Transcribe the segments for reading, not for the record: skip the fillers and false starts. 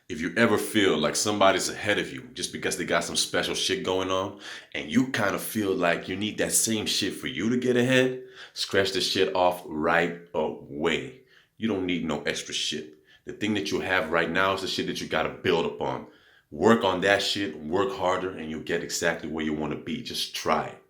If you ever feel like somebody's ahead of you just because they got some special shit going on and you kind of feel like you need that same shit for you to get ahead, scratch the shit off right away. You don't need no extra shit. The thing that you have right now is the shit that you gotta build upon. Work on that shit, work harder, and you'll get exactly where you want to be. Just try it.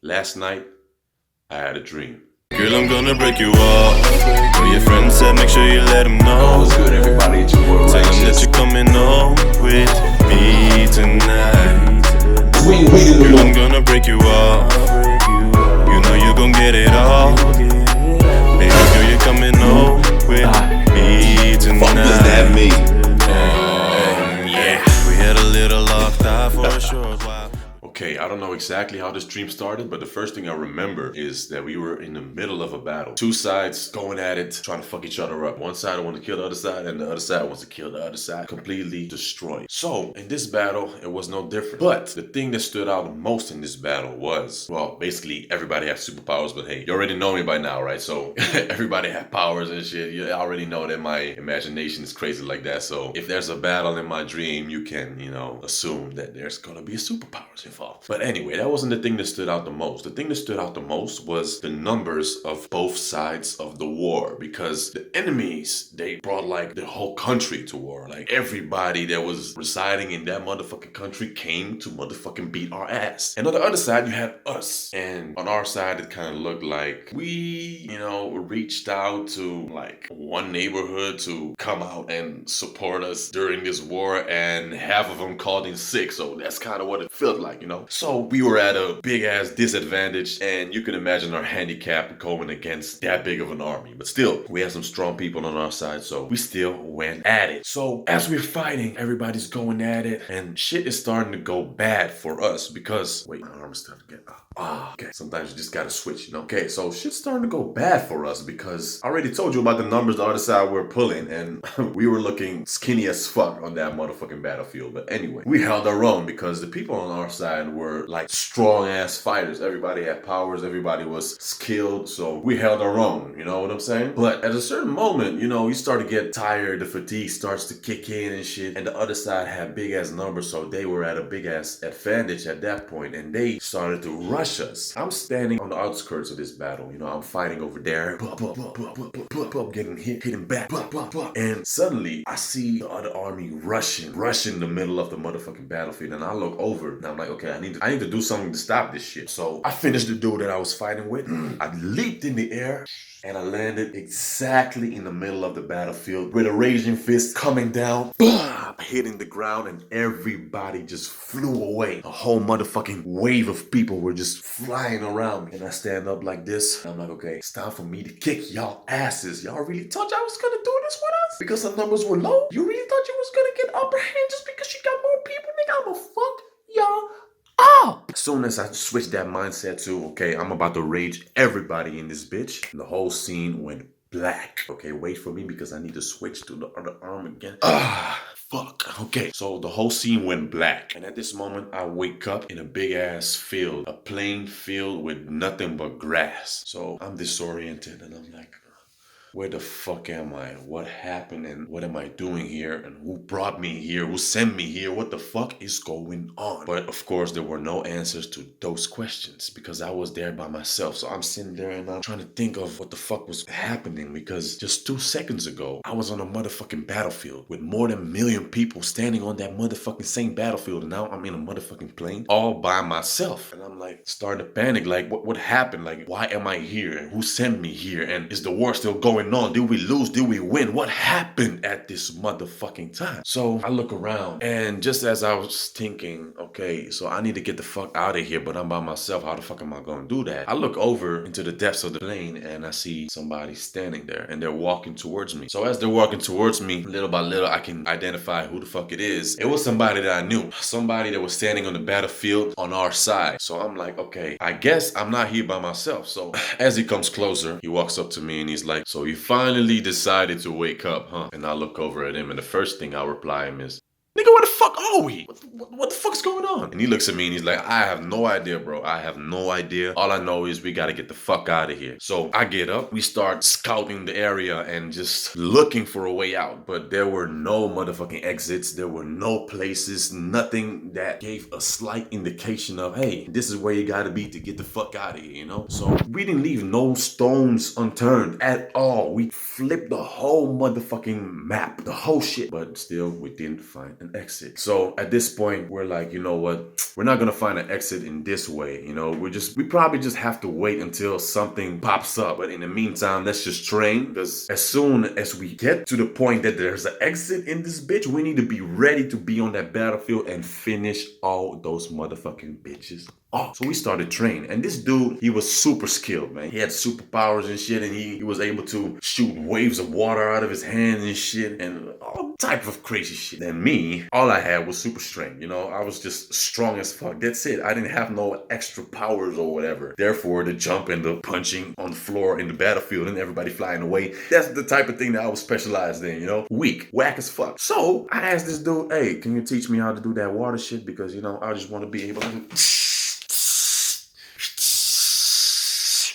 Last night, I had a dream. Girl, I'm gonna break you off. All your friends said make sure you let them know. What's good, everybody? It's your boy Tell them that you're coming home with me tonight. Girl, I'm gonna break you off. You know you gon' get it all. Baby girl, you're coming home with me tonight. Fuck does that mean? Yeah, we had a little locked eye for a short while. Okay, I don't know exactly how this dream started, but the first thing I remember is that we were in the middle of a battle. Two sides going at it, trying to fuck each other up. One side wanted to kill the other side, and the other side wants to kill the other side. Completely destroyed. So, in this battle, it was no different. But the thing that stood out the most in this battle was, well, basically everybody has superpowers, but hey, you already know me by now, right? So, everybody had powers and shit. You already know that my imagination is crazy like that. So, if there's a battle in my dream, you can, assume that there's gonna be superpowers involved. But anyway, that wasn't the thing that stood out the most. The thing that stood out the most was the numbers of both sides of the war, because the enemies, they brought like the whole country to war. Like everybody that was residing in that motherfucking country came to motherfucking beat our ass. And on the other side, you had us. And on our side, it kind of looked like we, reached out to like one neighborhood to come out and support us during this war, and half of them called in sick. So that's kind of what it felt like, So we were at a big ass disadvantage, and you can imagine our handicap going against that big of an army. But still, we had some strong people on our side, so we still went at it. So as we're fighting, everybody's going at it, and shit is starting to go bad for us because, wait, my arm is starting to get okay. Sometimes you just gotta switch, Okay, so shit's starting to go bad for us because I already told you about the numbers the other side were pulling, and we were looking skinny as fuck on that motherfucking battlefield. But anyway, we held our own because the people on our side were like strong ass fighters. Everybody had powers, everybody was skilled, so we held our own, you know what I'm saying? But at a certain moment, you start to get tired, the fatigue starts to kick in and shit, and the other side had big ass numbers, so they were at a big ass advantage at that point, and they started to rush us. I'm standing on the outskirts of this battle, I'm fighting over there, getting hitting back, and suddenly I see the other army rushing the middle of the motherfucking battlefield, and I look over and I'm like, okay, I need to do something to stop this shit. So I finished the dude that I was fighting with. I leaped in the air and I landed exactly in the middle of the battlefield with a raging fist coming down, hitting the ground, and everybody just flew away. A whole motherfucking wave of people were just flying around me. And I stand up like this, and I'm like, okay, it's time for me to kick y'all asses. Y'all really thought y'all was gonna do this with us? Because the numbers were low? You really thought you was gonna get upper hand just because you got more people? Nigga, I'ma fuck y'all up. As soon as I switched that mindset to, okay, I'm about to rage everybody in this bitch, and the whole scene went black. Okay, wait for me because I need to switch to the other arm again. Fuck. Okay, so the whole scene went black, and at this moment I wake up in a big ass field, a plain field with nothing but grass. So I'm disoriented and I'm like, where the fuck am I? What happened and what am I doing here? And who brought me here? Who sent me here? What the fuck is going on? But of course, there were no answers to those questions because I was there by myself. So I'm sitting there and I'm trying to think of what the fuck was happening, because just 2 seconds ago, I was on a motherfucking battlefield with more than 1 million people standing on that motherfucking same battlefield. And now I'm in a motherfucking plane all by myself. And I'm like starting to panic. Like, what happened? Like, why am I here? And who sent me here? And is the war still going on? Did we lose? Did we win? What happened at this motherfucking time? So I look around, and just as I was thinking, okay, so I need to get the fuck out of here, but I'm by myself. How the fuck am I gonna do that? I look over into the depths of the plane and I see somebody standing there, and they're walking towards me. So as they're walking towards me, little by little, I can identify who the fuck it is. It was somebody that I knew, somebody that was standing on the battlefield on our side. So I'm like, okay, I guess I'm not here by myself. So as he comes closer, he walks up to me and he's like, so you finally decided to wake up, huh? And I look over at him, and the first thing I reply him is, nigga, where the fuck are we? What the fuck's going on? And he looks at me and he's like, I have no idea, bro. I have no idea. All I know is we gotta get the fuck out of here. So I get up, we start scouting the area and just looking for a way out. But there were no motherfucking exits. There were no places, nothing that gave a slight indication of, hey, this is where you gotta be to get the fuck out of here, you know? So we didn't leave no stones unturned at all. We flipped the whole motherfucking map, the whole shit. But still, we didn't find an exit. So at this point, we're like, you know what? We're not gonna find an exit in this way, you know? We probably just have to wait until something pops up. But in the meantime, let's just train, because as soon as we get to the point that there's an exit in this bitch, we need to be ready to be on that battlefield and finish all those motherfucking bitches. Oh, so we started training, and this dude, he was super skilled, man. He had superpowers and shit, and he was able to shoot waves of water out of his hands and shit, and all type of crazy shit. And me, all I had was super strength, you know? I was just strong as fuck. That's it. I didn't have no extra powers or whatever. Therefore, the jump and the punching on the floor in the battlefield and everybody flying away, that's the type of thing that I was specialized in, you know? Weak, whack as fuck. So I asked this dude, hey, can you teach me how to do that water shit? Because, you know, I just want to be able to...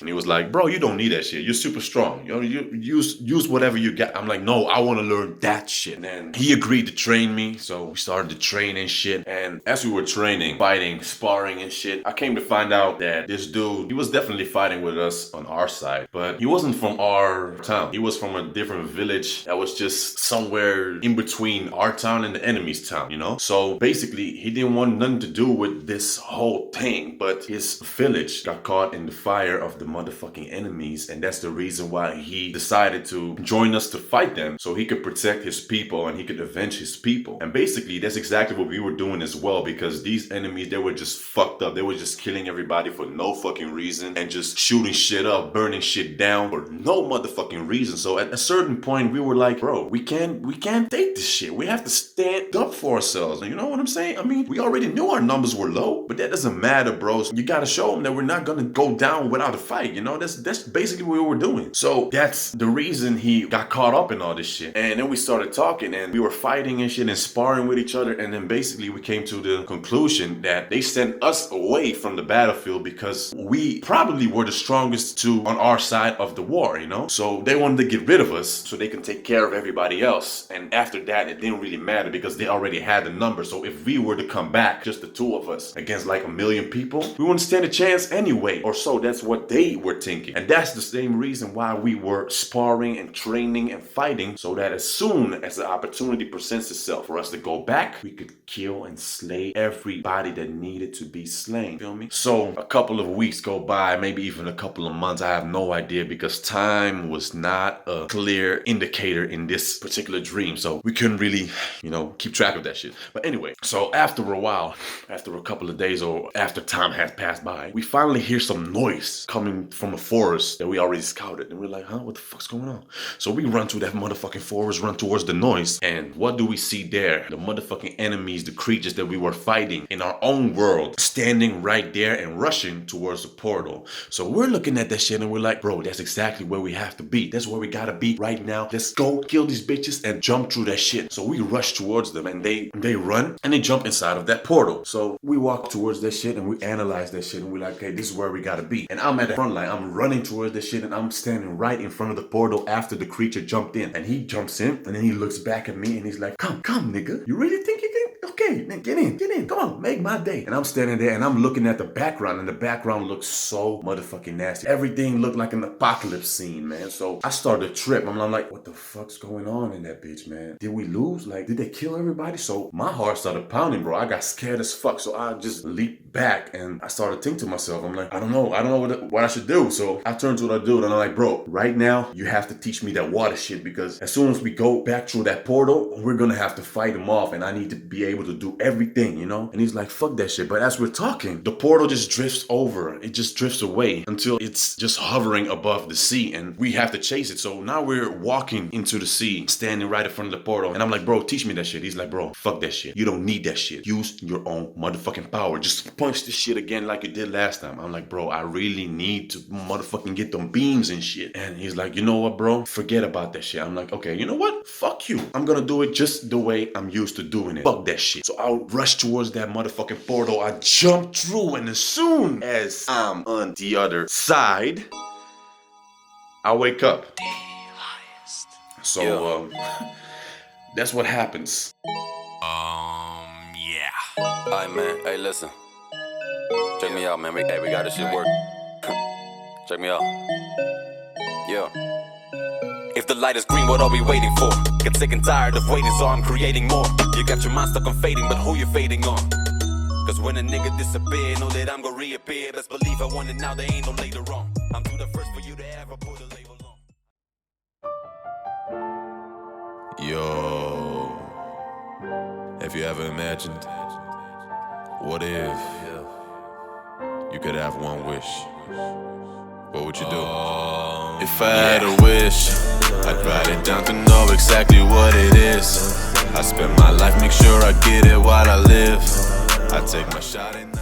And he was like, bro, you don't need that shit. You're super strong. You know, you use whatever you got. I'm like, no, I want to learn that shit. And then he agreed to train me. So we started to train and shit. And as we were training, fighting, sparring and shit, I came to find out that this dude, he was definitely fighting with us on our side. But he wasn't from our town. He was from a different village that was just somewhere in between our town and the enemy's town, you know? So basically, he didn't want nothing to do with this whole thing. But his village got caught in the fire of the motherfucking enemies, and that's the reason why he decided to join us to fight them, so he could protect his people and he could avenge his people. And basically that's exactly what we were doing as well, because these enemies, they were just fucked up. They were just killing everybody for no fucking reason and just shooting shit up, burning shit down for no motherfucking reason. So at a certain point we were like, bro, we can't take this shit. We have to stand up for ourselves. You know what I'm saying? I mean, we already knew our numbers were low, but that doesn't matter, bro. You gotta show them that we're not gonna go down without a fight. You know, that's basically what we were doing. So that's the reason he got caught up in all this shit. And then we started talking and we were fighting and shit and sparring with each other. And then basically we came to the conclusion that they sent us away from the battlefield because we probably were the strongest two on our side of the war, you know? So they wanted to get rid of us so they can take care of everybody else. And after that, it didn't really matter because they already had the number. So if we were to come back, just the two of us against like 1 million people, we wouldn't stand a chance anyway. Or so that's what they were thinking. And that's the same reason why we were sparring and training and fighting, so that as soon as the opportunity presents itself for us to go back, we could kill and slay everybody that needed to be slain. Feel me? So a couple of weeks go by, maybe even a couple of months. I have no idea because time was not a clear indicator in this particular dream. So we couldn't really, you know, keep track of that shit. But anyway, so after a while, after a couple of days or after time has passed by, we finally hear some noise coming from a forest that we already scouted. And we're like, huh, what the fuck's going on? So we run to that motherfucking forest, run towards the noise. And what do we see there? The motherfucking enemies, the creatures that we were fighting in our own world, standing right there and rushing towards the portal. So we're looking at that shit and we're like, bro, that's exactly where we have to be. That's where we gotta be right now. Let's go kill these bitches and jump through that shit. So we rush towards them and they run and they jump inside of that portal. So we walk towards that shit and we analyze that shit and we're like, okay, this is where we gotta be. And I'm at the front line. I'm running towards this shit and I'm standing right in front of the portal after the creature jumped in. And he jumps in and then he looks back at me and he's like, come, nigga. You really think you can? Okay, then get in. Come on, make my day. And I'm standing there and I'm looking at the background and the background looks so motherfucking nasty. Everything looked like an apocalypse scene, man. So I started to trip. I'm like, what the fuck's going on in that bitch, man? Did we lose? Like, did they kill everybody? So my heart started pounding, bro. I got scared as fuck. So I just leaped back and I started thinking to myself, I'm like, I don't know what I should do. So I turned to the dude and I'm like, bro, right now you have to teach me that water shit, because as soon as we go back through that portal, we're gonna have to fight him off and I need to be able to do everything, you know? And he's like, fuck that shit. But as we're talking, the portal just drifts over. It just drifts away until it's just hovering above the sea and we have to chase it. So now we're walking into the sea, standing right in front of the portal. And I'm like, bro, teach me that shit. He's like, bro, fuck that shit. You don't need that shit. Use your own motherfucking power. Just punch this shit again like you did last time. I'm like, bro, I really need to motherfucking get them beams and shit. And he's like, you know what, bro? Forget about that shit. I'm like, okay, you know what? Fuck you. I'm gonna do it just the way I'm used to doing it. Fuck that shit. So I rush towards that motherfucking portal. I jump through, and as soon as I'm on the other side, I wake up. So that's what happens. Yeah. Alright, man. Hey, listen. Check me out, man. We got this shit work. Check me out. Yeah. If the light is green, what are we waiting for? Get sick and tired of waiting, so I'm creating more. You got your mind stuck on fading, but who you fading on? Cause when a nigga disappear, know that I'm gonna reappear. Best believe I want it now, there ain't no later on. I'm too the first for you to ever put a label on. Yo, have you ever imagined, what if you could have one wish? What would you do? If I had a wish, I'd write it down to know exactly what it is. I spend my life, make sure I get it while I live. I take my shot and